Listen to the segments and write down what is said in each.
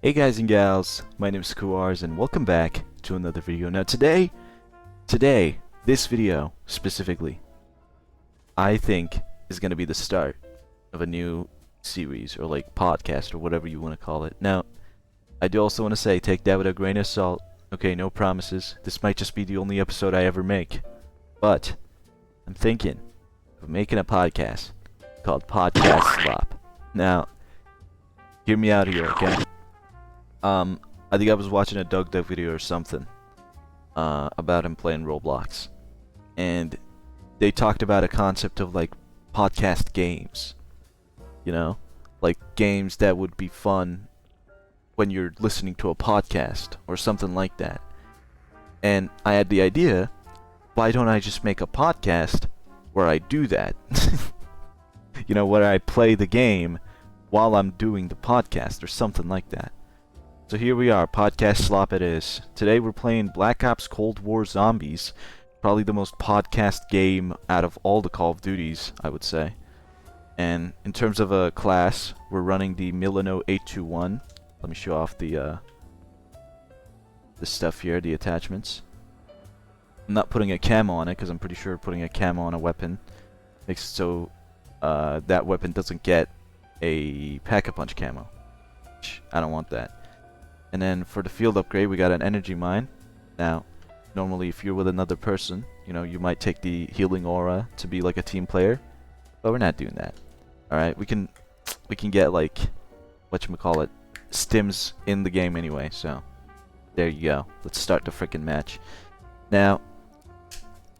Hey guys and gals, my name is Kuars and welcome back to another video. Now today, this video specifically, I think is going to be the start of a new series or like podcast or whatever you want to call it. Now, I do also want to say take that with a grain of salt. Okay, no promises. This might just be the only episode I ever make. But I'm thinking of making a podcast called Podcast SLOP. Now, hear me out here, okay? I think I was watching a Doug video or something about him playing Roblox, and they talked about a concept of like podcast games, you know, like games that would be fun when you're listening to a podcast or something like that. And I had the idea, why don't I just make a podcast where I do that? You know, where I play the game while I'm doing the podcast or something like that. So here we are, Podcast SLOP it is. Today we're playing Black Ops Cold War Zombies. Probably the most podcast game out of all the Call of Duties, I would say. And in terms of a class, we're running the Milano 821. Let me show off the stuff here, the attachments. I'm not putting a camo on it because I'm pretty sure putting a camo on a weapon makes it so that weapon doesn't get a pack-a-punch camo. I don't want that. And then for the field upgrade, we got an energy mine. Now, normally if you're with another person, you know, you might take the healing aura to be like a team player, but we're not doing that. All right, we can get like whatchamacallit, stims in the game anyway. So there you go. Let's start the frickin' match. Now,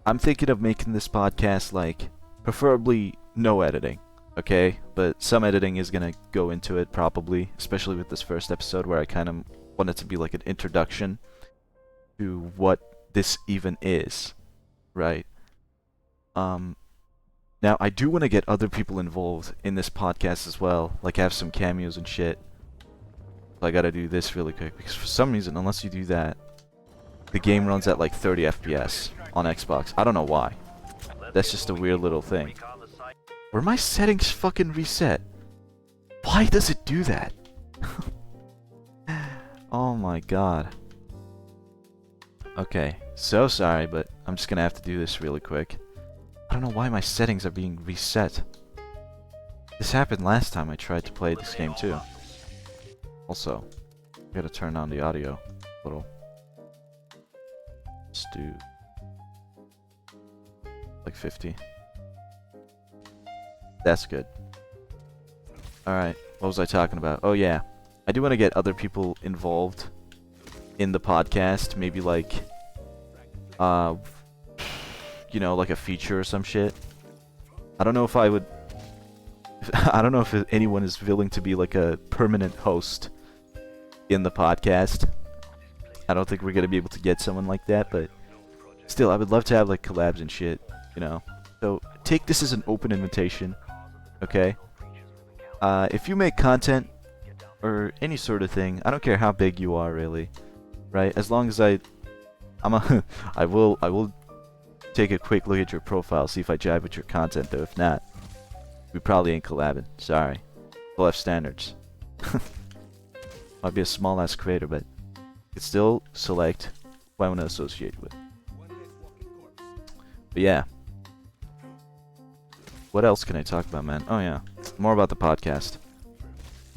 I'm thinking of making this podcast like preferably no editing. Okay, but some editing is gonna go into it probably, especially with this first episode where I kind of want it to be like an introduction to what this even is, right? Now I do want to get other people involved in this podcast as well, like have some cameos and shit. So I gotta do this really quick because for some reason, unless you do that, the game runs at like 30 FPS on Xbox. I don't know why. That's just a weird little thing. Were my settings fucking reset? Why does it do that? Oh my god. Okay, so sorry, but I'm just gonna have to do this really quick. I don't know why my settings are being reset. This happened last time I tried to play this game too. Also, I gotta turn on the audio a little. Let's do like 50. That's good. Alright, what was I talking about? Oh yeah, I do want to get other people involved in the podcast. Maybe like, you know, like a feature or some shit. I don't know if I would... I don't know if anyone is willing to be like a permanent host in the podcast. I don't think we're going to be able to get someone like that, but still, I would love to have like collabs and shit, you know. So, take this as an open invitation. Okay? If you make content or any sort of thing, I don't care how big you are really, right? As long as I will take a quick look at your profile, see if I jive with your content though. If not, we probably ain't collabing. Sorry. We'll have standards. Might be a small ass creator, but you can still select who I want to associate with. But yeah. What else can I talk about, man? Oh yeah, more about the podcast.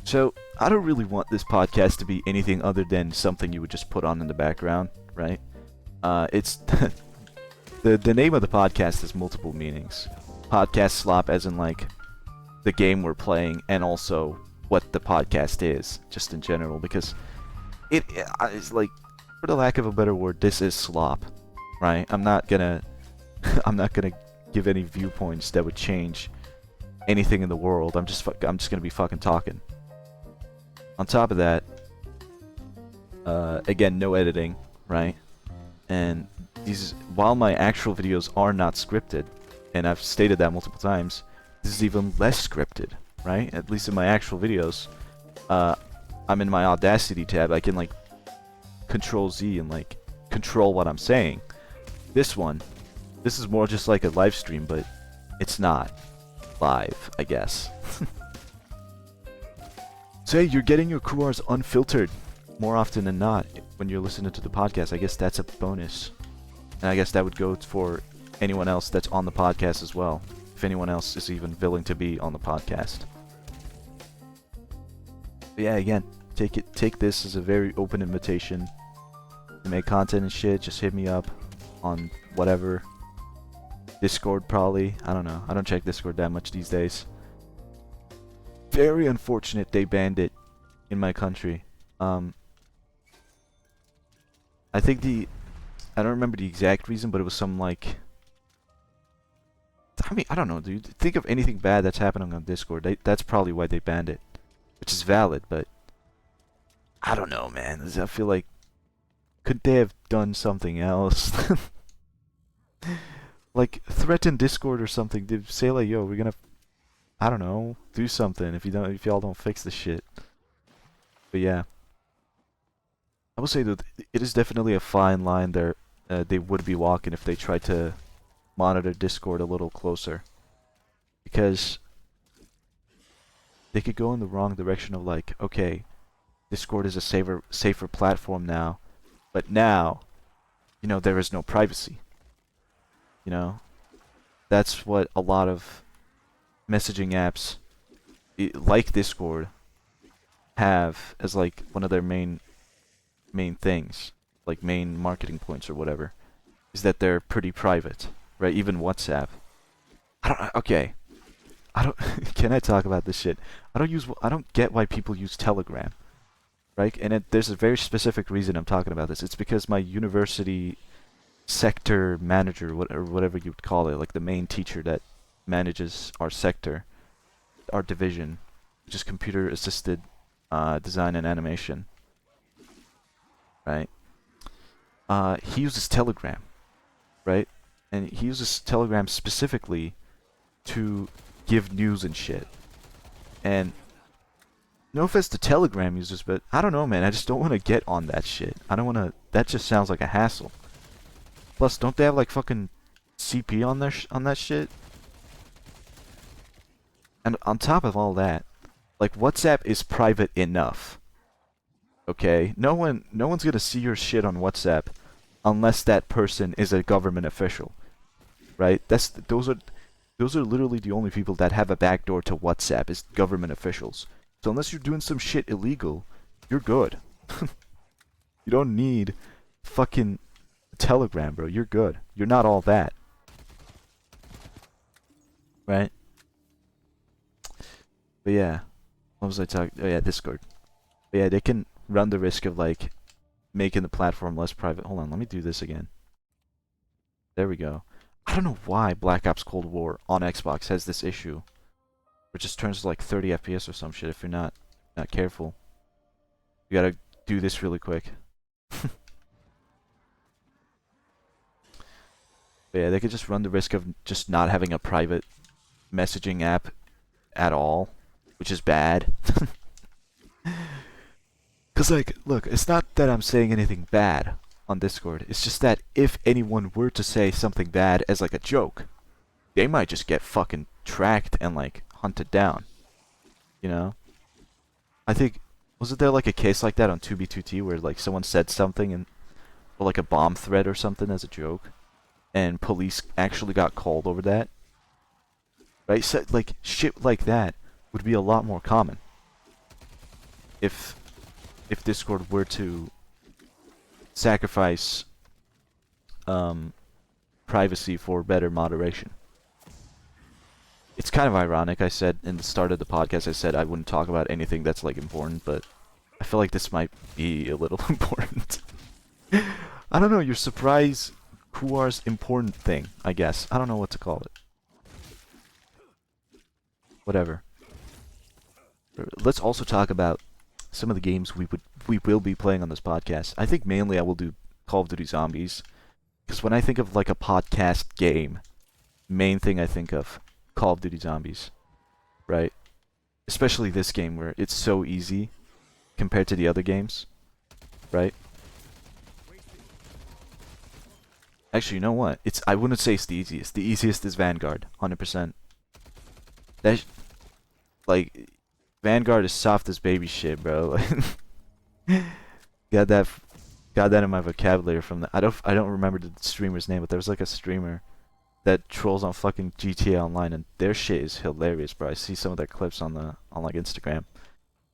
So, I don't really want this podcast to be anything other than something you would just put on in the background, right? It's... the name of the podcast has multiple meanings. Podcast SLOP as in like the game we're playing, and also what the podcast is, just in general, because it's like, for the lack of a better word, this is slop, right? I'm not gonna give any viewpoints that would change anything in the world. I'm just gonna be fucking talking. On top of that, again, no editing, right? And while my actual videos are not scripted, and I've stated that multiple times, this is even less scripted, right? At least in my actual videos, I'm in my Audacity tab. I can like Control Z and like control what I'm saying. This is more just like a live stream, but it's not live, I guess. Say you're getting your QRs unfiltered more often than not when you're listening to the podcast. I guess that's a bonus. And I guess that would go for anyone else that's on the podcast as well. If anyone else is even willing to be on the podcast. But yeah, again, take this as a very open invitation to make content and shit. Just hit me up on whatever. Discord probably. I don't know. I don't check Discord that much these days. Very unfortunate they banned it in my country. I think I don't remember the exact reason, but it was some like, I mean, I don't know, dude. Think of anything bad that's happening on Discord. That's probably why they banned it. Which is valid, but I don't know, man. I feel like, could they have done something else? Like, threaten Discord or something. They say like, yo, we're gonna, I don't know, do something if y'all don't fix the shit. But yeah. I will say that it is definitely a fine line there they would be walking if they tried to monitor Discord a little closer. Because they could go in the wrong direction of like, okay, Discord is a safer platform now, but now, you know, there is no privacy. You know? That's what a lot of messaging apps like Discord have as like one of their main things, like main marketing points or whatever, is that they're pretty private, right? Even WhatsApp. Okay. Can I talk about this shit? I don't get why people use Telegram, right? And there's a very specific reason I'm talking about this. It's because my university sector manager, or whatever you would call it, like the main teacher that manages our sector, our division, which is computer assisted design and animation, right? He uses Telegram, right? And he uses Telegram specifically to give news and shit. And no offense to Telegram users, but I don't know, man. I just don't want to get on that shit. I don't want to. That just sounds like a hassle. Plus, don't they have like fucking CP on that shit? And on top of all that, like WhatsApp is private enough. Okay, no one's gonna see your shit on WhatsApp unless that person is a government official, right? Those are literally the only people that have a backdoor to WhatsApp is government officials. So unless you're doing some shit illegal, you're good. You don't need fucking Telegram, bro. You're good. You're not all that, right? But yeah, what was I talking? Oh yeah, Discord. But yeah, they can run the risk of like making the platform less private. Hold on, let me do this again. There we go. I don't know why Black Ops Cold War on Xbox has this issue. It just turns to like 30 FPS or some shit if you're not careful. You gotta do this really quick. But yeah, they could just run the risk of just not having a private messaging app at all, which is bad. Cause like, look, it's not that I'm saying anything bad on Discord. It's just that if anyone were to say something bad as like a joke, they might just get fucking tracked and like hunted down. You know? I think, wasn't there like a case like that on 2B2T where like someone said something and, or like a bomb threat or something as a joke, and police actually got called over that? Right? So like shit like that would be a lot more common if Discord were to sacrifice privacy for better moderation. It's kind of ironic. I said in the start of the podcast, I said I wouldn't talk about anything that's like important, but I feel like this might be a little important. I don't know, your surprise QR's important thing, I guess. I don't know what to call it. Whatever. Let's also talk about some of the games we will be playing on this podcast. I think mainly I will do Call of Duty Zombies, because when I think of like a podcast game, main thing I think of Call of Duty Zombies, right? Especially this game where it's so easy compared to the other games, right? Actually, you know what? I wouldn't say it's the easiest. The easiest is Vanguard, 100%. Like, Vanguard is soft as baby shit, bro. got that got that in my vocabulary from the I don't remember the streamer's name, but there was like a streamer that trolls on fucking GTA Online, and their shit is hilarious, bro. I see some of their clips on like Instagram.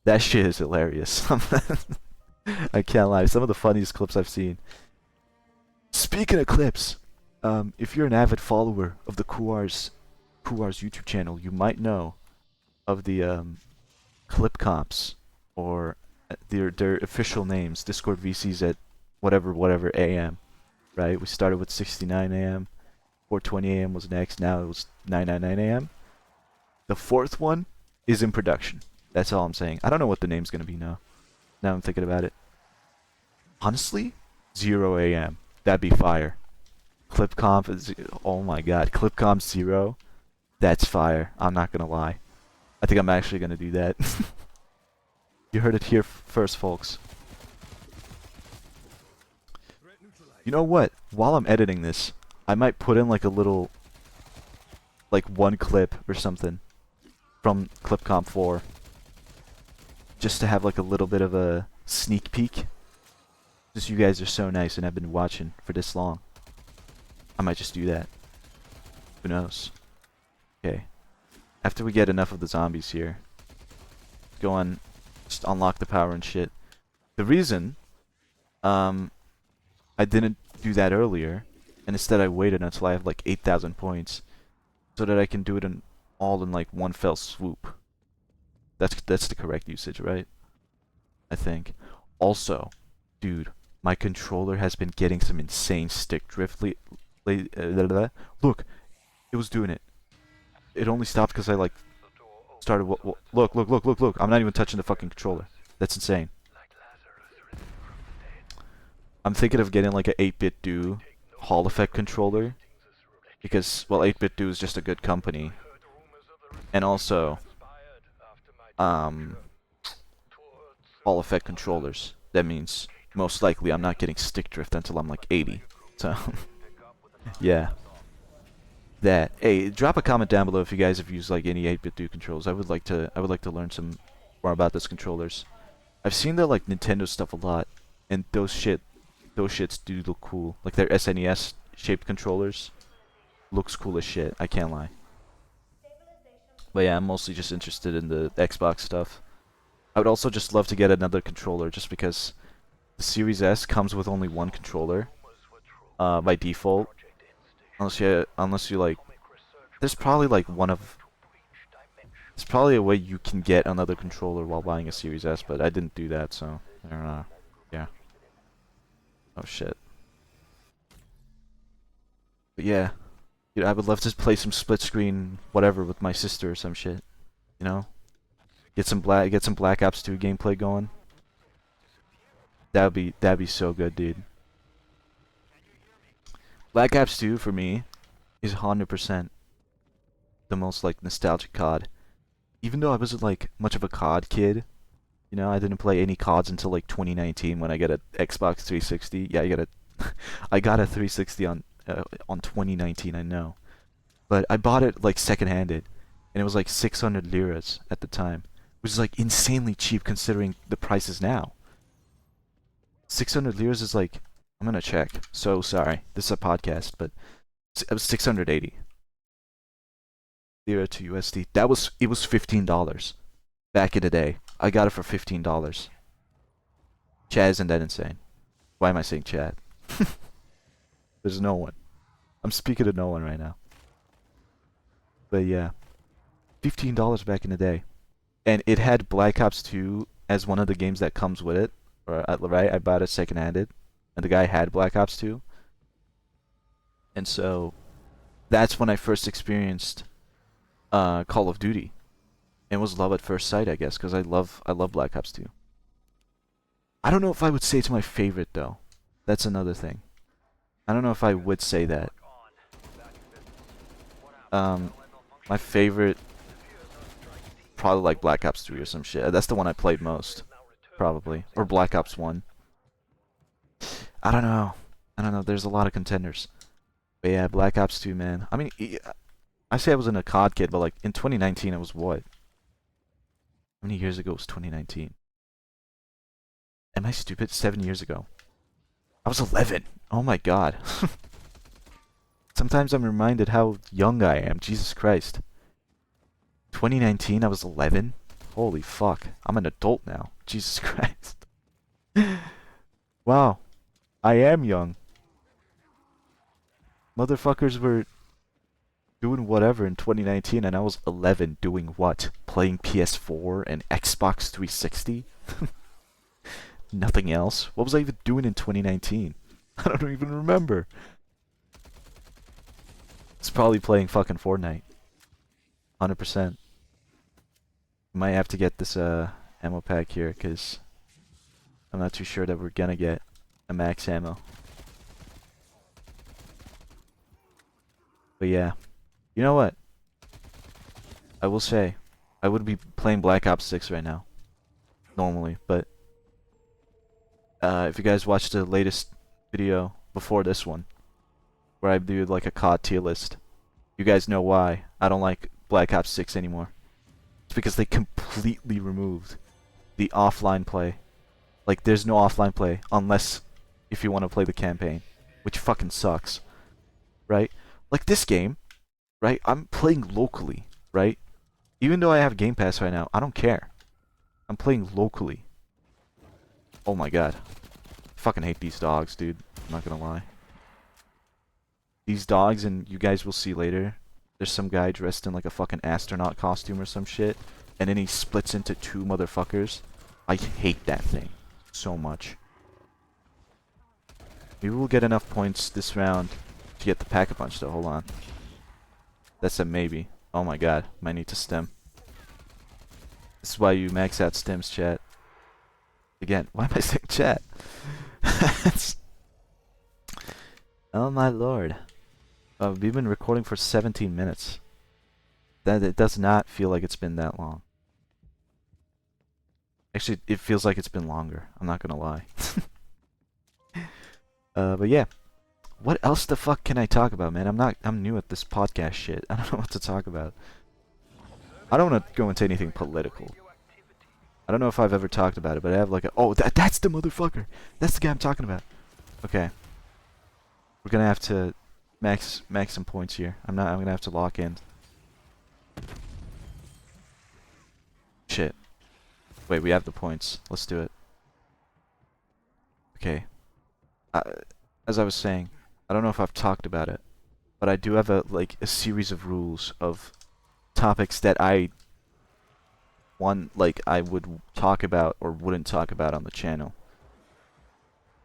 That shit is hilarious. I can't lie. Some of the funniest clips I've seen. Speaking of clips, if you're an avid follower of the Kuar's YouTube channel, you might know of the clip comps, or their official names. Discord VCs at whatever AM, right? We started with 69 AM, 4:20 AM was next. Now it was 9:99 AM. The fourth one is in production. That's all I'm saying. I don't know what the name's gonna be now. Now I'm thinking about it. Honestly, 0 AM. That'd be fire. Clip comp is, oh my god, clip comp 0. That's fire. I'm not gonna lie. I think I'm actually gonna do that. You heard it here first, folks. You know what? While I'm editing this, I might put in like a little, like one clip or something from Clip Comp 4, just to have like a little bit of a sneak peek. Just you guys are so nice and have been watching for this long. I might just do that. Who knows? Okay. After we get enough of the zombies here, go on, just unlock the power and shit. The reason I didn't do that earlier, and instead I waited until I have like 8,000 points, so that I can do it all in like one fell swoop. That's the correct usage, right? I think. Also, dude, my controller has been getting some insane stick drift. Look, it was doing it. It only stopped because I like started. Look! I'm not even touching the fucking controller. That's insane. I'm thinking of getting like a 8-bit do Hall effect controller, because, well, 8-bit do is just a good company, and also Hall effect controllers. That means most likely I'm not getting stick drift until I'm like 80. So yeah, that. Hey, drop a comment down below if you guys have used like any 8-bit do controls. I would like to learn some more about those controllers. I've seen their like Nintendo stuff a lot, and those shits do look cool. Like their SNES shaped controllers looks cool as shit. I can't lie. But yeah, I'm mostly just interested in the Xbox stuff. I would also just love to get another controller, just because the Series S comes with only one controller by default. Unless you like, there's probably like there's probably a way you can get another controller while buying a Series S, but I didn't do that, so I don't know. Yeah. Oh shit. But yeah, dude, I would love to play some split screen whatever with my sister or some shit. You know, get some Black Ops 2 gameplay going. That'd be so good, dude. Black Ops 2 for me is 100% the most like nostalgic COD. Even though I wasn't like much of a COD kid, you know, I didn't play any CODs until like 2019 when I got an Xbox 360. Yeah, I got a 360 on 2019, I know. But I bought it like second-handed, and it was like 600 liras at the time, which is like insanely cheap considering the prices now. 600 liras is like, I'm gonna check. So sorry, this is a podcast, but it was 680 lira to USD. It was $15 back in the day. I got it for $15. Chad, isn't that insane? Why am I saying Chad? There's no one. I'm speaking to no one right now. But yeah, $15 back in the day, and it had Black Ops 2 as one of the games that comes with it. Right? I bought it second-handed, and the guy had Black Ops 2, and so that's when I first experienced Call of Duty. It was love at first sight, I guess, because I love Black Ops 2. I don't know if I would say it's my favorite though. That's another thing. I don't know if I would say that. My favorite, probably like Black Ops 3 or some shit. That's the one I played most, probably, or Black Ops 1. I don't know. There's a lot of contenders. But yeah, Black Ops 2, man. I mean, I say I wasn't a COD kid, but like in 2019, I was what? I many years ago was 2019? Am I stupid? 7 years ago. I was 11. Oh my god. Sometimes I'm reminded how young I am. Jesus Christ. 2019, I was 11? Holy fuck. I'm an adult now. Jesus Christ. Wow. I am young. Motherfuckers were doing whatever in 2019 and I was 11 doing what? Playing PS4 and Xbox 360? Nothing else? What was I even doing in 2019? I don't even remember. It's probably playing fucking Fortnite. 100%. Might have to get this ammo pack here because I'm not too sure that we're gonna get a max ammo. But yeah. You know what? I will say, I would be playing Black Ops 6 right now. Normally, but if you guys watched the latest video before this one, where I do like a COD tier list, you guys know why I don't like Black Ops 6 anymore. It's because they completely removed the offline play. Like, there's no offline play unless if you want to play the campaign, which fucking sucks, right? Like this game, right? I'm playing locally, right? Even though I have Game Pass right now, I don't care. I'm playing locally. Oh my god. Fucking hate these dogs, dude. I'm not gonna lie. These dogs, and you guys will see later, there's some guy dressed in like a fucking astronaut costume or some shit, and then he splits into two motherfuckers. I hate that thing so much. Maybe we'll get enough points this round to get the Pack-a-Punch though. Hold on. That's a maybe. Oh my god. Might need to stem. This is why you max out stems, chat. Again, why am I saying chat? Oh my lord. We've been recording for 17 minutes. It does not feel like it's been that long. Actually, it feels like it's been longer. I'm not gonna lie. But yeah. What else the fuck can I talk about, man? I'm new at this podcast shit. I don't know what to talk about. I don't want to go into anything political. I don't know if I've ever talked about it, but I have like a... Oh, that's the motherfucker! That's the guy I'm talking about. Okay. We're gonna have to max some points here. I'm gonna have to lock in. Shit. Wait, we have the points. Let's do it. Okay. As I was saying, I don't know if I've talked about it, but I do have a series of rules of topics that I would talk about or wouldn't talk about on the channel.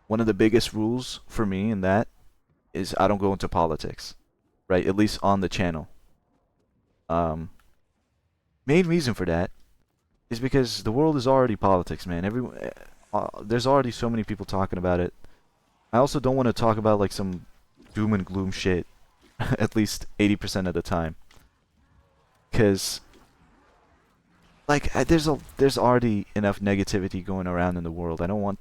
One of the biggest rules for me in that is I don't go into politics, right? At least on the channel. Main reason for that is because the world is already politics, man. There's already so many people talking about it. I also don't want to talk about like some doom and gloom shit, at least 80% of the time. Cause like there's already enough negativity going around in the world. I don't want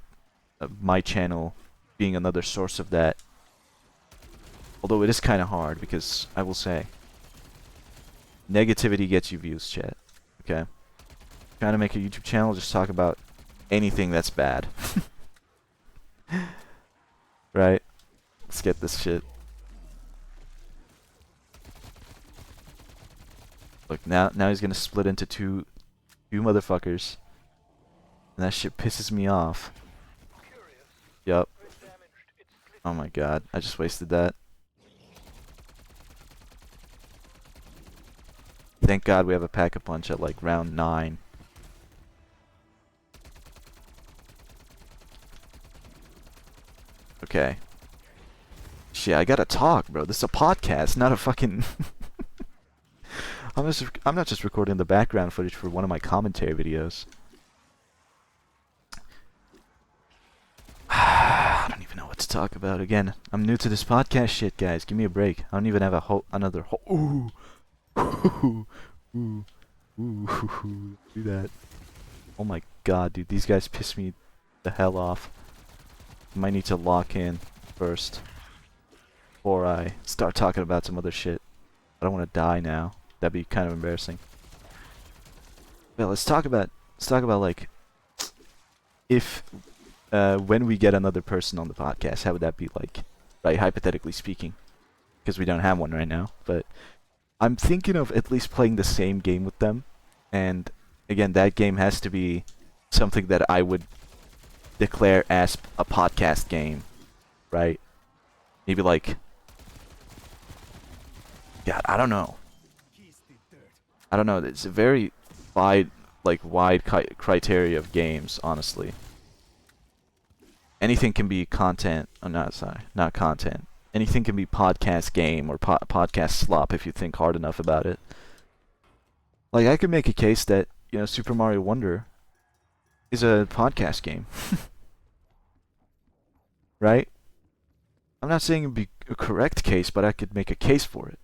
my channel being another source of that. Although it is kind of hard because I will say, negativity gets you views, chat. Okay, trying to make a YouTube channel, just talk about anything that's bad. Right? Let's get this shit. Look, now he's gonna split into two motherfuckers. And that shit pisses me off. Yup. Oh my god, I just wasted that. Thank god we have a Pack-a-Punch at like round 9. Okay. Shit, I gotta talk, bro. This is a podcast, not a fucking... I'm not just recording the background footage for one of my commentary videos. I don't even know what to talk about. Again, I'm new to this podcast shit, guys. Give me a break. I don't even have another ooh. Ooh. Ooh. Ooh. Do that. Oh my god, dude. These guys piss me the hell off. Might need to lock in first before I start talking about some other shit. I don't want to die now. That'd be kind of embarrassing. Well, let's talk about let's talk about like if when we get another person on the podcast, how would that be like, right? Hypothetically speaking, because we don't have one right now. But I'm thinking of at least playing the same game with them, and again, that game has to be something that I would declare as a podcast game, right? Maybe like, God, I don't know. I don't know. It's a very wide, criteria of games, honestly. Anything can be content. Oh, not content. Anything can be podcast game or podcast slop if you think hard enough about it. Like, I could make a case that, Super Mario Wonder is a podcast game. Right? I'm not saying it'd be a correct case, but I could make a case for it.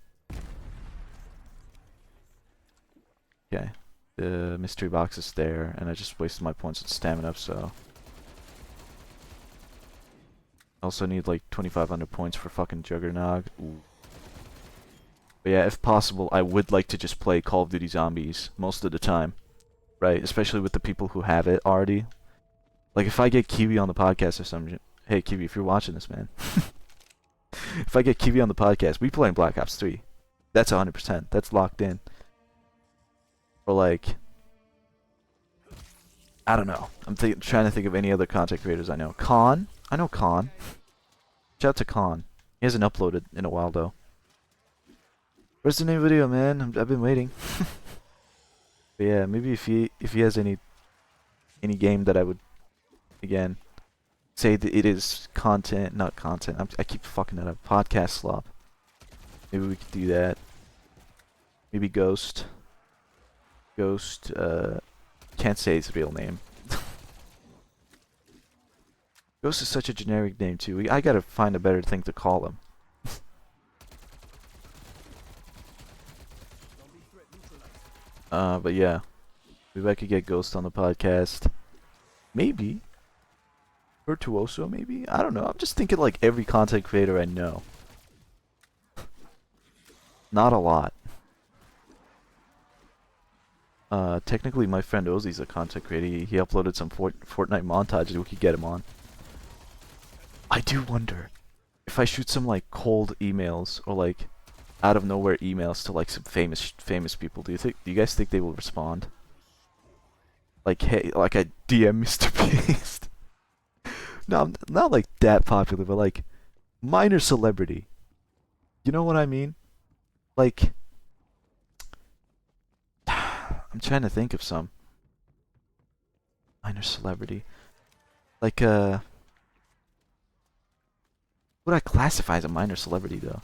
Okay. The mystery box is there, and I just wasted my points on stamina up, so... I also need like 2,500 points for fucking Juggernog. Ooh. But yeah, if possible, I would like to just play Call of Duty Zombies most of the time. Right? Especially with the people who have it already. Like, if I get Kiwi on the podcast or something... Hey, Kiwi, if you're watching this, man. If I get Kiwi on the podcast, we play in Black Ops 3. That's 100%. That's locked in. Or like... I don't know. I'm trying to think of any other content creators I know. Khan? I know Khan. Shout out to Khan. He hasn't uploaded in a while, though. Where's the new video, man? I've been waiting. But yeah, maybe if he has any game that I would, again, say that it is content, not content. I keep fucking that up. Podcast slop. Maybe we could do that. Maybe Ghost. Ghost, can't say his real name. Ghost is such a generic name, too. I gotta find a better thing to call him. But yeah. Maybe I could get Ghost on the podcast. Maybe. Virtuoso, maybe? I don't know. I'm just thinking like every content creator I know. Not a lot. Technically my friend Ozzy's a content creator. He uploaded some Fortnite montages we could get him on. I do wonder if I shoot some like cold emails or like out of nowhere emails to like some famous people. Do you guys think they will respond? Like, hey, like I DM Mr. Beast. No, I'm not like that popular, but like minor celebrity. You know what I mean? Like, I'm trying to think of some minor celebrity. Like, what would I classify as a minor celebrity, though?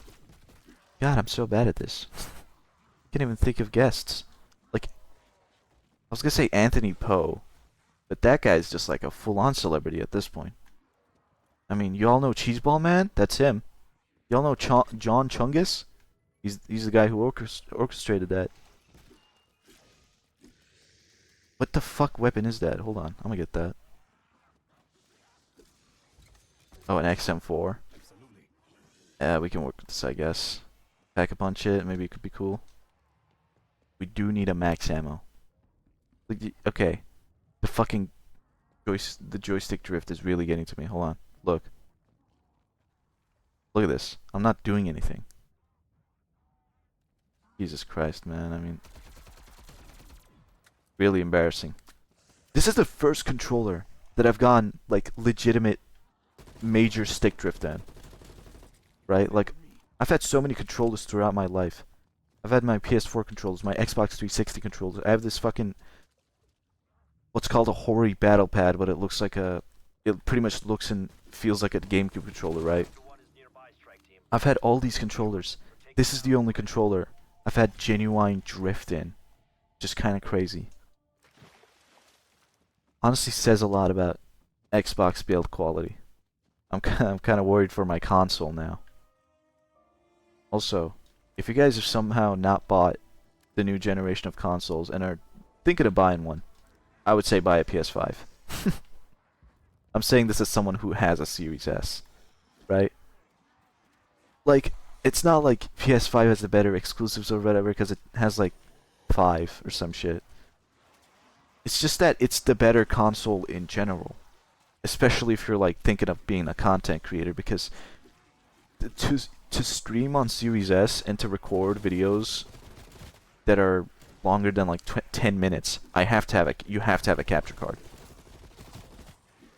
God, I'm so bad at this. Can't even think of guests. Like, I was gonna say Anthony Poe, but that guy's just like a full-on celebrity at this point. I mean, you all know Cheeseball Man? That's him. You all know John Chungus? He's the guy who orchestrated that. What the fuck weapon is that? Hold on, I'm gonna get that. Oh, an XM4. Yeah, we can work with this, I guess. Pack a punch it, maybe it could be cool. We do need a max ammo. Okay. The fucking the joystick drift is really getting to me. Hold on. Look. Look at this. I'm not doing anything. Jesus Christ, man. I mean, really embarrassing. This is the first controller that I've gotten like legitimate major stick drift in. Right? Like, I've had so many controllers throughout my life. I've had my PS4 controllers, my Xbox 360 controllers. I have this fucking what's called a Hori battle pad, but it looks like it pretty much looks and feels like a GameCube controller, right? I've had all these controllers. This is the only controller I've had genuine drift in. Just kind of crazy. Honestly says a lot about Xbox build quality. I'm kind of worried for my console now. Also, if you guys have somehow not bought the new generation of consoles and are thinking of buying one, I would say buy a PS5. I'm saying this as someone who has a Series S, right? Like, it's not like PS5 has the better exclusives or whatever, because it has like 5 or some shit. It's just that it's the better console in general, especially if you're like thinking of being a content creator, because to stream on Series S and to record videos that are longer than like 10 minutes, you have to have a capture card.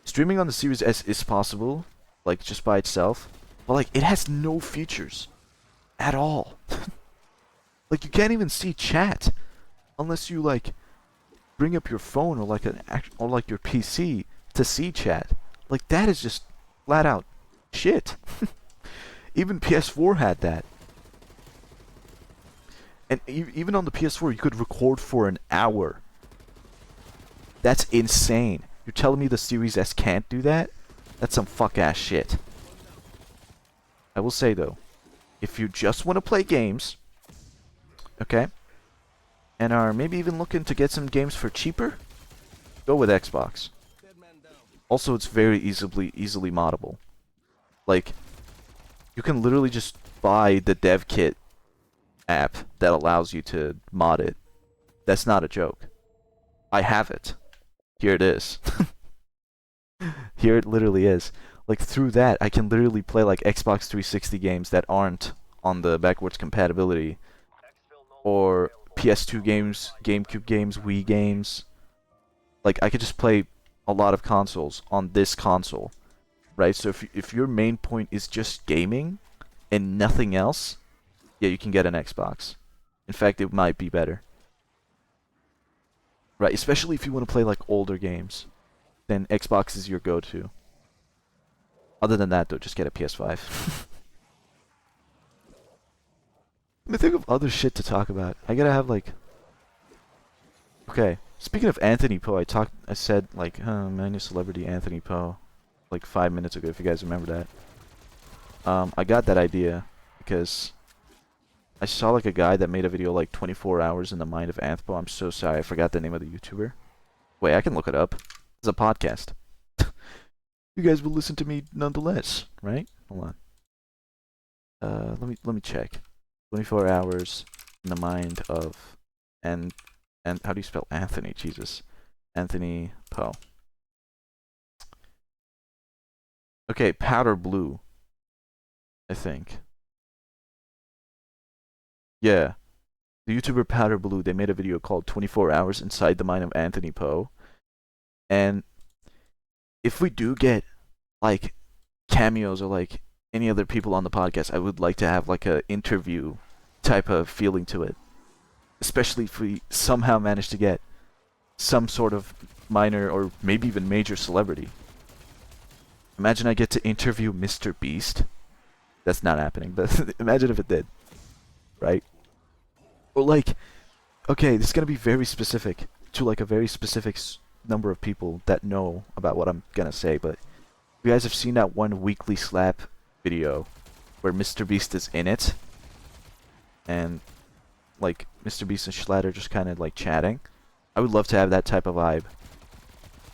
Streaming on the Series S is possible, like just by itself, but like it has no features at all. Like you can't even see chat unless you like bring up your phone or like your PC to see chat. Like that is just flat out shit. Even PS4 had that. And even on the PS4 you could record for an hour. That's insane. You're telling me the Series S can't do that? That's some fuck ass shit. I will say though, if you just want to play games, okay, and are maybe even looking to get some games for cheaper, go with Xbox. Also, it's very easily moddable. Like, you can literally just buy the dev kit app that allows you to mod it. That's not a joke. I have it. Here it is. Here it literally is. Like, through that, I can literally play like Xbox 360 games that aren't on the backwards compatibility, or PS2 games, GameCube games, Wii games. Like, I could just play a lot of consoles on this console, right? So if your main point is just gaming and nothing else, yeah, you can get an Xbox. In fact, it might be better. Right, especially if you want to play like older games, then Xbox is your go-to. Other than that, though, just get a PS5. Let me think of other shit to talk about. I gotta have like... Okay, speaking of Anthony Poe, I said like, man, celebrity Anthony Poe, like 5 minutes ago, if you guys remember that. I got that idea because I saw like a guy that made a video like 24 hours in the mind of Anthpo. I'm so sorry, I forgot the name of the YouTuber. Wait, I can look it up. It's a podcast. You guys will listen to me nonetheless, right? Hold on. Let me check. 24 hours in the mind of and how do you spell Anthony? Jesus. Anthony Poe. Okay, Powder Blue, I think. Yeah. The YouTuber Powder Blue, they made a video called 24 Hours Inside the Mind of Anthony Poe. And if we do get like cameos or like any other people on the podcast, I would like to have like a interview type of feeling to it. Especially if we somehow manage to get some sort of minor or maybe even major celebrity. Imagine I get to interview Mr. Beast. That's not happening, but imagine if it did. Right? Or like, okay, this is gonna be very specific to like a very specific number of people that know about what I'm gonna say, but you guys have seen that one Weekly Slap video where Mr. Beast is in it, and like Mr. Beast and Schlatter just kind of like chatting. I would love to have that type of vibe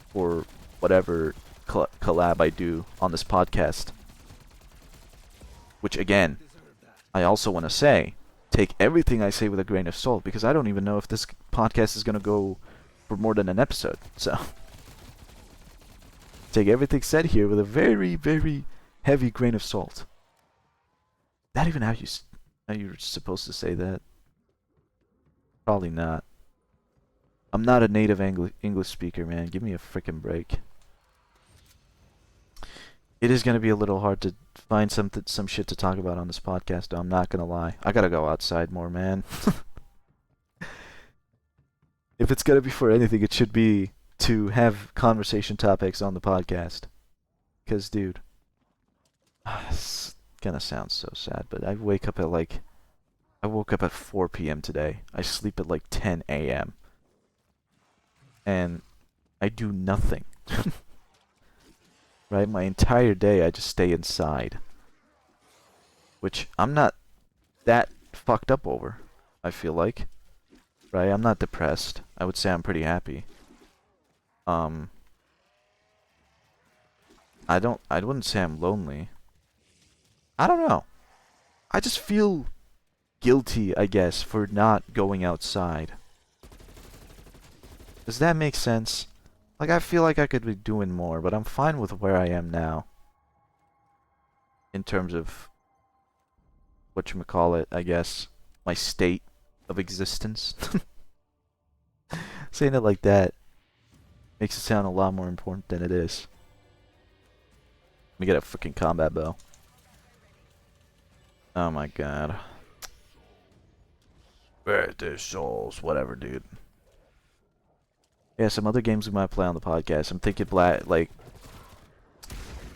for whatever collab I do on this podcast. Which again, I also want to say, take everything I say with a grain of salt, because I don't even know if this podcast is going to go for more than an episode. So, take everything said here with a very, very heavy grain of salt. Not even how you're supposed to say that. Probably not. I'm not a native English speaker, man. Give me a freaking break. It is going to be a little hard to find some shit to talk about on this podcast, though. I'm not going to lie. I got to go outside more, man. If it's going to be for anything, it should be to have conversation topics on the podcast. Because, dude, it's going to sound so sad, but I woke up at 4 p.m. today. I sleep at like 10 a.m. And I do nothing. Right? My entire day I just stay inside. Which I'm not that fucked up over, I feel like. Right? I'm not depressed. I would say I'm pretty happy. I wouldn't say I'm lonely. I don't know. I just feel guilty, I guess, for not going outside. Does that make sense? Like, I feel like I could be doing more, but I'm fine with where I am now. In terms of whatchamacallit, I guess. My state of existence. Saying it like that makes it sound a lot more important than it is. Let me get a freaking combat bow. Oh my god. Where their souls, whatever, dude. Yeah, some other games we might play on the podcast. I'm thinking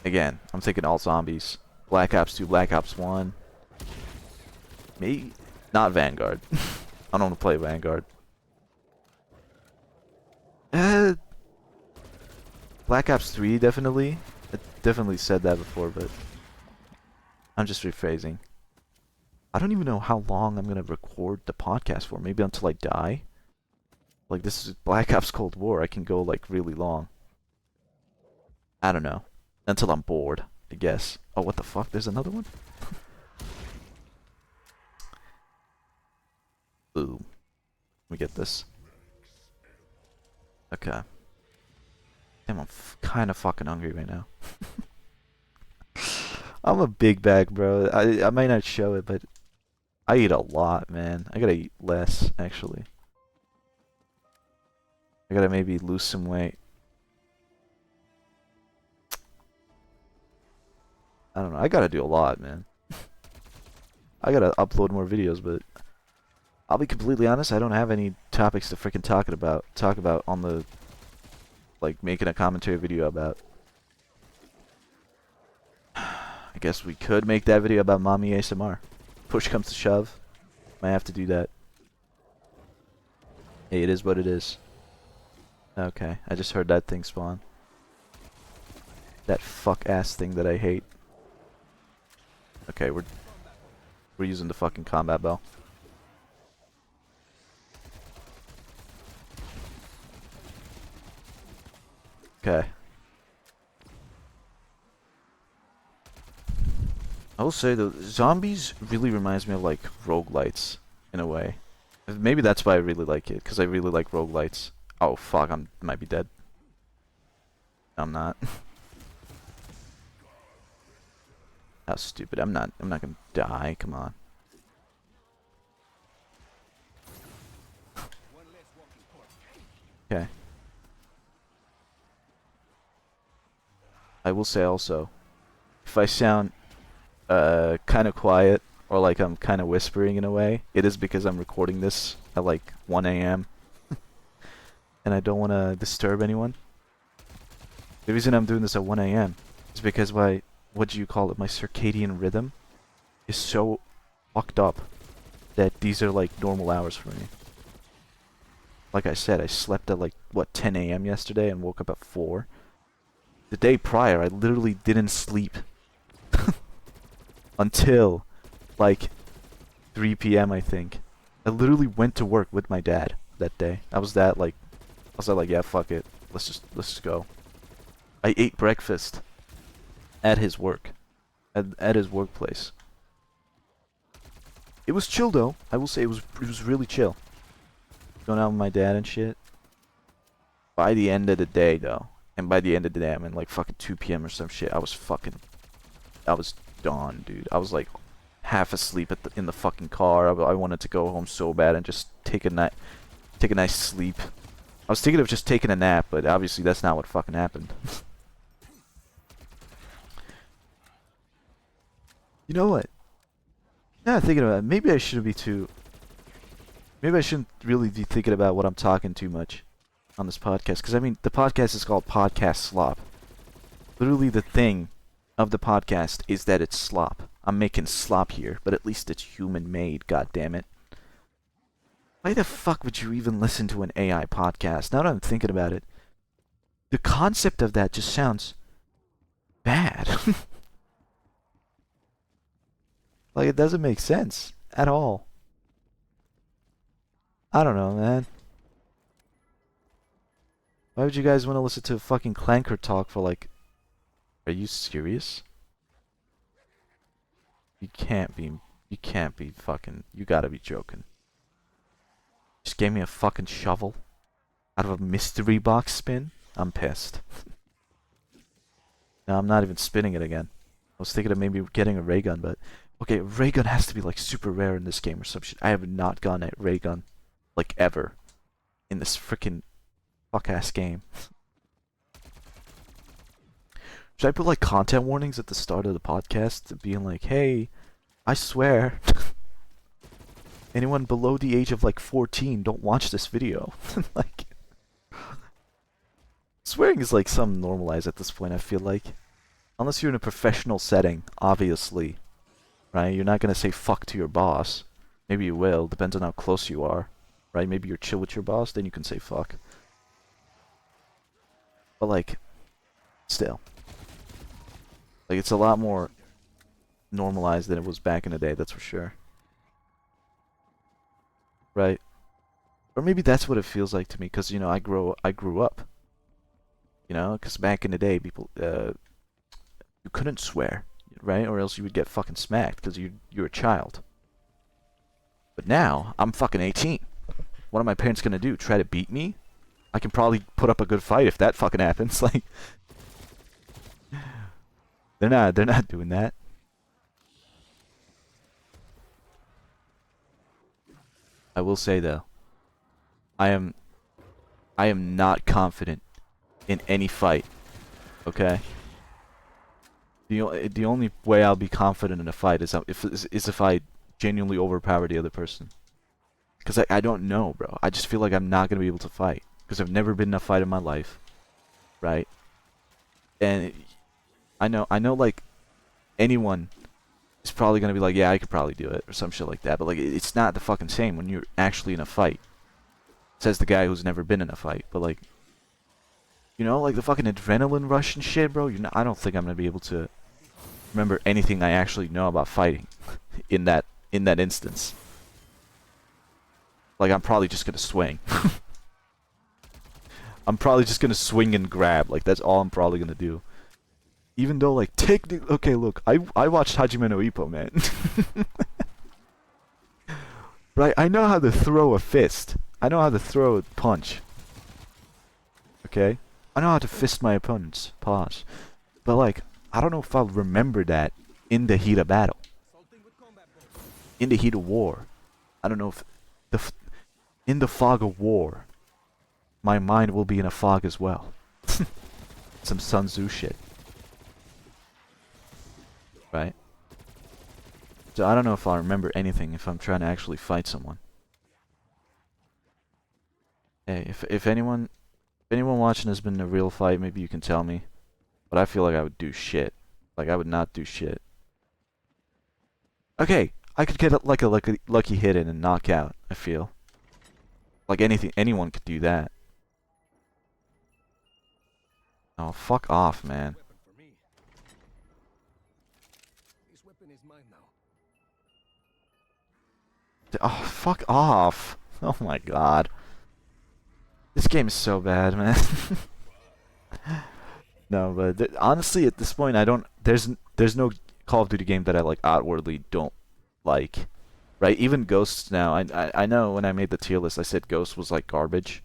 again, I'm thinking all zombies. Black Ops 2, Black Ops 1. Me? Not Vanguard. I don't want to play Vanguard. Black Ops 3, definitely. I definitely said that before, but I'm just rephrasing. I don't even know how long I'm going to record the podcast for. Maybe until I die? Like, this is Black Ops Cold War. I can go, like, really long. I don't know. Until I'm bored, I guess. Oh, what the fuck? There's another one? Boom. Let me get this. Okay. Damn, I'm kind of fucking hungry right now. I'm a big bag, bro. I might not show it, but I eat a lot, man. I gotta eat less, actually. I gotta maybe lose some weight. I don't know. I gotta do a lot, man. I gotta upload more videos, but I'll be completely honest. I don't have any topics to freaking talk about on the, like, making a commentary video about. I guess we could make that video about mommy ASMR. Push comes to shove, might have to do that. Hey, it is what it is. Okay, I just heard that thing spawn. That fuck-ass thing that I hate. Okay, we're using the fucking combat bell. Okay. I will say though, zombies really reminds me of like roguelites in a way. Maybe that's why I really like it, because I really like roguelites. Oh fuck, I might be dead. I'm not. How stupid. I'm not gonna die, come on. Okay. I will say also, if I sound kind of quiet or like I'm kind of whispering in a way, it is because I'm recording this at like 1 a.m. and I don't want to disturb anyone. The reason I'm doing this at 1 a.m. is because my, what do you call it, my circadian rhythm is so fucked up that these are like normal hours for me. Like I said, I slept at like, what, 10 a.m. yesterday and woke up at 4. The day prior, I literally didn't sleep until like 3 p.m. I think. I literally went to work with my dad that day. I was like, yeah, fuck it. Let's just go. I ate breakfast at his work, at his workplace. It was chill though. I will say it was really chill. Going out with my dad and shit. By the end of the day though, and by the end of the day I mean like fucking 2 p.m. or some shit, I was done, dude. I was like half asleep in the fucking car. I wanted to go home so bad and just take a nice sleep. I was thinking of just taking a nap, but obviously that's not what fucking happened. You know what? Now thinking about it, maybe I shouldn't be too. Maybe I shouldn't really be thinking about what I'm talking too much on this podcast, because I mean the podcast is called Podcast Slop. Literally the thing of the podcast is that it's slop. I'm making slop here, but at least it's human made, god damn it. Why the fuck would you even listen to an AI podcast? Now that I'm thinking about it, the concept of that just sounds bad. Like, it doesn't make sense at all. I don't know, man. Why would you guys want to listen to fucking Clanker talk for like... Are you serious? You can't be fucking... You gotta be joking. Just gave me a fucking shovel. out of a mystery box spin? I'm pissed. No, I'm not even spinning it again. I was thinking of maybe getting a ray gun, but okay, a ray gun has to be like super rare in this game or some shit. I have not gotten a ray gun like ever in this freaking fuck ass game. Should I put like content warnings at the start of the podcast, being like, "Hey, I swear, anyone below the age of like 14, don't watch this video." Like, swearing is like something normalized at this point, I feel like. Unless you're in a professional setting, obviously, right? You're not gonna say fuck to your boss. Maybe you will, depends on how close you are, right? Maybe you're chill with your boss, then you can say fuck. But like, still. Like, it's a lot more normalized than it was back in the day, that's for sure. Right? Or maybe that's what it feels like to me, because, you know, I grew up. You know, because back in the day, people, you couldn't swear, right? Or else you would get fucking smacked, because you're a child. But now, I'm fucking 18. What are my parents gonna do? Try to beat me? I can probably put up a good fight if that fucking happens, like... They're not doing that. I will say though, I am not confident in any fight. Okay? The only way I'll be confident in a fight is if I genuinely overpower the other person. Cuz I don't know, bro. I just feel like I'm not going to be able to fight because I've never been in a fight in my life. Right? And I know like anyone is probably gonna be like, yeah, I could probably do it or some shit like that, but like it's not the fucking same when you're actually in a fight. Says the guy who's never been in a fight, but like, you know, like the fucking adrenaline rush and shit, bro. I don't think I'm gonna be able to remember anything I actually know about fighting in that instance. Like I'm probably just gonna swing. I'm probably just gonna swing and grab. Like that's all I'm probably gonna do. Even though, like, okay, look, I watched Hajime no Ippo, man. Right, I know how to throw a fist. I know how to throw a punch. Okay? I know how to fist my opponents. Pause. But, like, I don't know if I'll remember that in the heat of battle. In the heat of war. I don't know if... in the fog of war, my mind will be in a fog as well. Some Sun Tzu shit. Right? So I don't know if I'll remember anything if I'm trying to actually fight someone. Hey, if anyone watching has been in a real fight, maybe you can tell me. But I feel like I would do shit. Like I would not do shit. Okay, I could get a lucky hit in and knock out, I feel. Like anyone could do that. Oh, fuck off, man. Oh, fuck off. Oh my god. This game is so bad, man. No, but honestly, at this point, there's no Call of Duty game that I like outwardly don't like. Right? Even Ghosts now, I know when I made the tier list, I said Ghost was like garbage.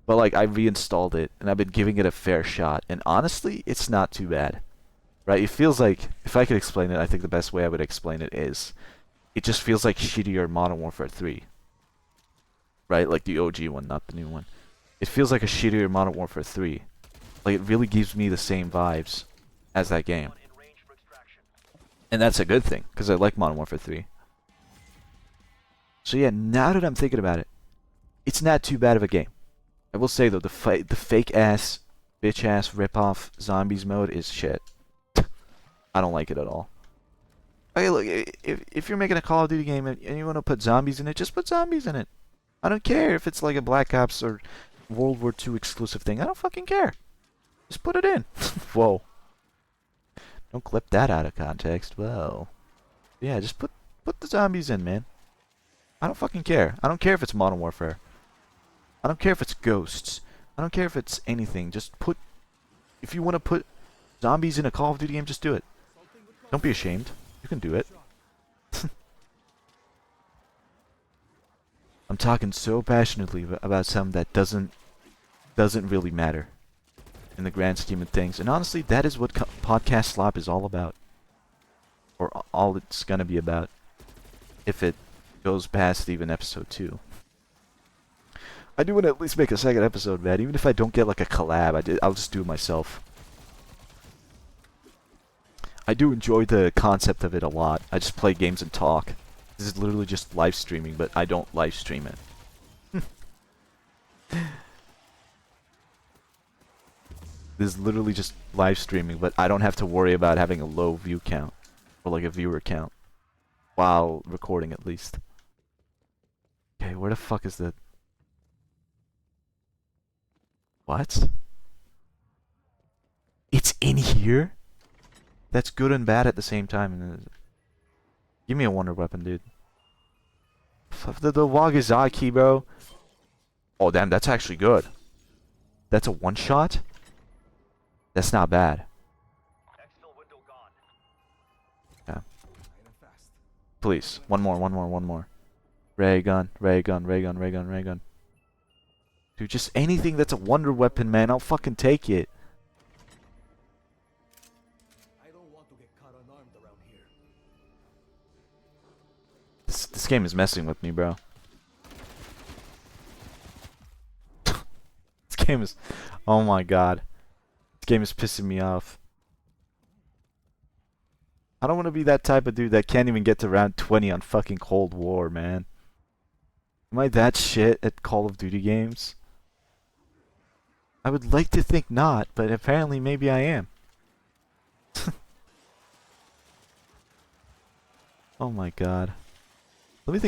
But like, I reinstalled it, and I've been giving it a fair shot. And honestly, it's not too bad. Right? It feels like, if I could explain it, I think the best way I would explain it is... it just feels like shittier Modern Warfare 3. Right? Like the OG one, not the new one. It feels like a shittier Modern Warfare 3. Like, it really gives me the same vibes as that game. And that's a good thing, because I like Modern Warfare 3. So yeah, now that I'm thinking about it, it's not too bad of a game. I will say though, the fake-ass, bitch-ass, rip-off zombies mode is shit. I don't like it at all. Okay, look, if you're making a Call of Duty game and you want to put zombies in it, just put zombies in it. I don't care if it's like a Black Ops or World War II exclusive thing. I don't fucking care. Just put it in. Whoa. Don't clip that out of context. Whoa. Yeah, just put the zombies in, man. I don't fucking care. I don't care if it's Modern Warfare. I don't care if it's Ghosts. I don't care if it's anything. Just put... if you want to put zombies in a Call of Duty game, just do it. Don't be ashamed. You can do it. I'm talking so passionately about something that doesn't doesn't really matter in the grand scheme of things. And honestly, that is what podcast slop is all about. Or all it's gonna be about. If it goes past even episode 2. I do want to at least make a second episode, man. Even if I don't get like a collab, I'll just do it myself. I do enjoy the concept of it a lot. I just play games and talk. This is literally just live streaming, but I don't live stream it. This is literally just live streaming, but I don't have to worry about having a low view count. Or like a viewer count. While recording at least. Okay, where the fuck is the... What? It's in here? That's good and bad at the same time. Give me a wonder weapon, dude. The Wagizaki, bro. Oh, damn, that's actually good. That's a one-shot? That's not bad. Yeah. Please. One more. Ray gun. Dude, just anything that's a wonder weapon, man. I'll fucking take it. I don't want to get caught unarmed around here. This game is messing with me, bro. This game is... Oh my god. This game is pissing me off. I don't want to be that type of dude that can't even get to round 20 on fucking Cold War, man. Am I that shit at Call of Duty games? I would like to think not, but apparently maybe I am. Oh my god. Let me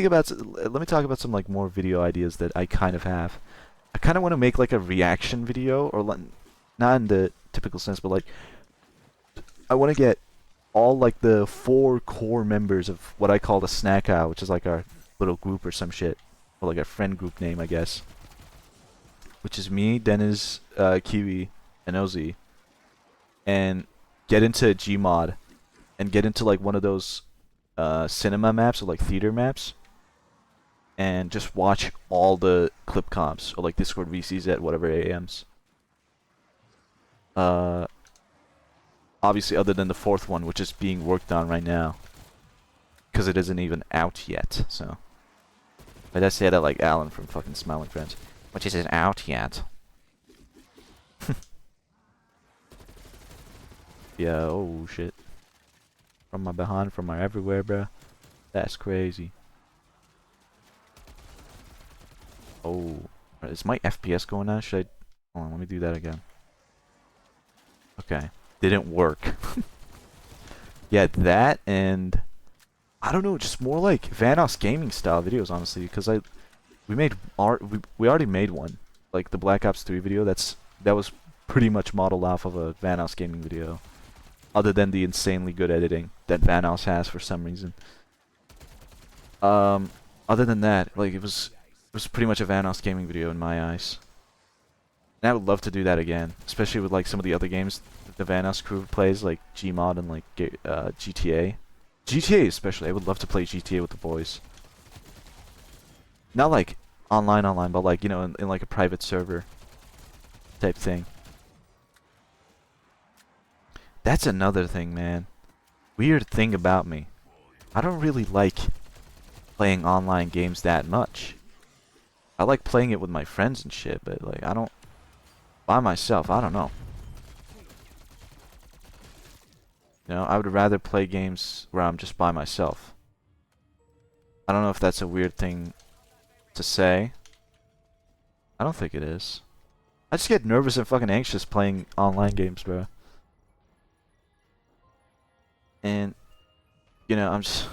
talk about some like more video ideas that I kind of have. I kind of want to make like a reaction video, or not in the typical sense, but like I want to get all like the 4 core members of what I call the Snack Owl, which is like our little group or some shit, or like a friend group name, I guess. Which is me, Dennis, Kiwi, and OZ, and get into Gmod, and get into like one of those cinema maps or like theater maps, and just watch all the clip comps or like Discord VCs at whatever AMs. Obviously, other than the 4th one, which is being worked on right now, because it isn't even out yet. So, but I say that like Alan from fucking Smiling Friends. Which isn't out yet. Yeah, oh shit. From my behind, from my everywhere, bro. That's crazy. Oh. Is my FPS going down? Should I... Hold on, let me do that again. Okay. Didn't work. Yeah, that and... I don't know, just more like Vanoss gaming style videos, honestly, because we already made one, like the Black Ops 3 video. That was pretty much modeled off of a Vanoss gaming video, other than the insanely good editing that Vanoss has for some reason. Other than that, like it was pretty much a Vanoss gaming video in my eyes. And I would love to do that again, especially with like some of the other games that the Vanoss crew plays, like Gmod and like GTA. GTA especially, I would love to play GTA with the boys. Not like online, but like, you know, in like a private server type thing. That's another thing, man. Weird thing about me. I don't really like playing online games that much. I like playing it with my friends and shit, but like I don't... By myself, I don't know. You know, I would rather play games where I'm just by myself. I don't know if that's a weird thing to say. I don't think it is. I just get nervous and fucking anxious playing online games, bro. And you know, I'm just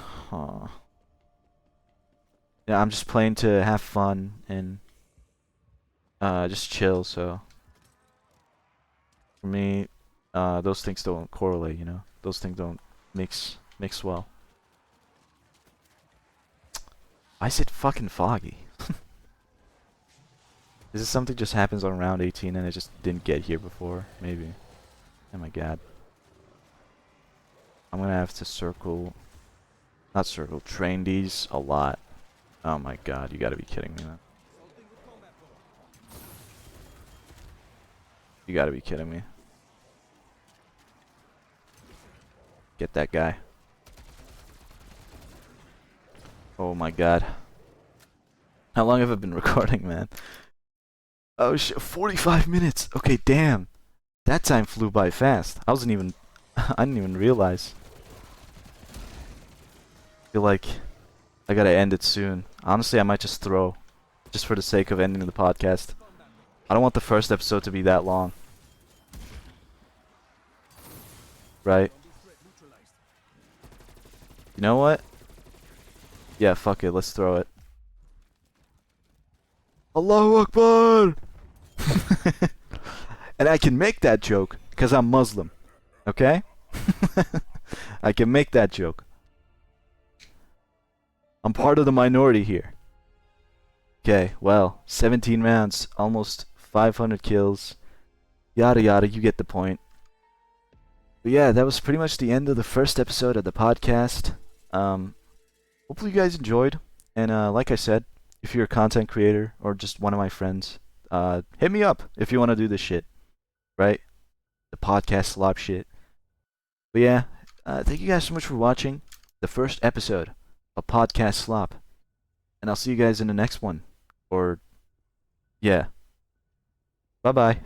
yeah, I'm just playing to have fun and just chill. So for me, those things don't correlate, you know. Those things don't mix well. Why is it fucking foggy? Is this something just happens on round 18 and I just didn't get here before? Maybe. Oh my god. I'm gonna have to train these a lot. Oh my god, you gotta be kidding me, man. You gotta be kidding me. Get that guy. Oh my god. How long have I been recording, man? Oh shit, 45 minutes! Okay, damn. That time flew by fast. I didn't even realize. Feel like I gotta end it soon. Honestly, I might just throw. Just for the sake of ending the podcast. I don't want the first episode to be that long. Right? You know what? Yeah, fuck it, let's throw it. Allahu Akbar! And I can make that joke, because I'm Muslim. Okay? I can make that joke. I'm part of the minority here. Okay, well, 17 rounds, almost 500 kills. Yada yada, you get the point. But yeah, that was pretty much the end of the first episode of the podcast. Hopefully you guys enjoyed. And like I said, if you're a content creator or just one of my friends, hit me up if you want to do this shit. Right? The podcast slop shit. But yeah, thank you guys so much for watching the first episode of Podcast Slop. And I'll see you guys in the next one. Or, yeah. Bye-bye.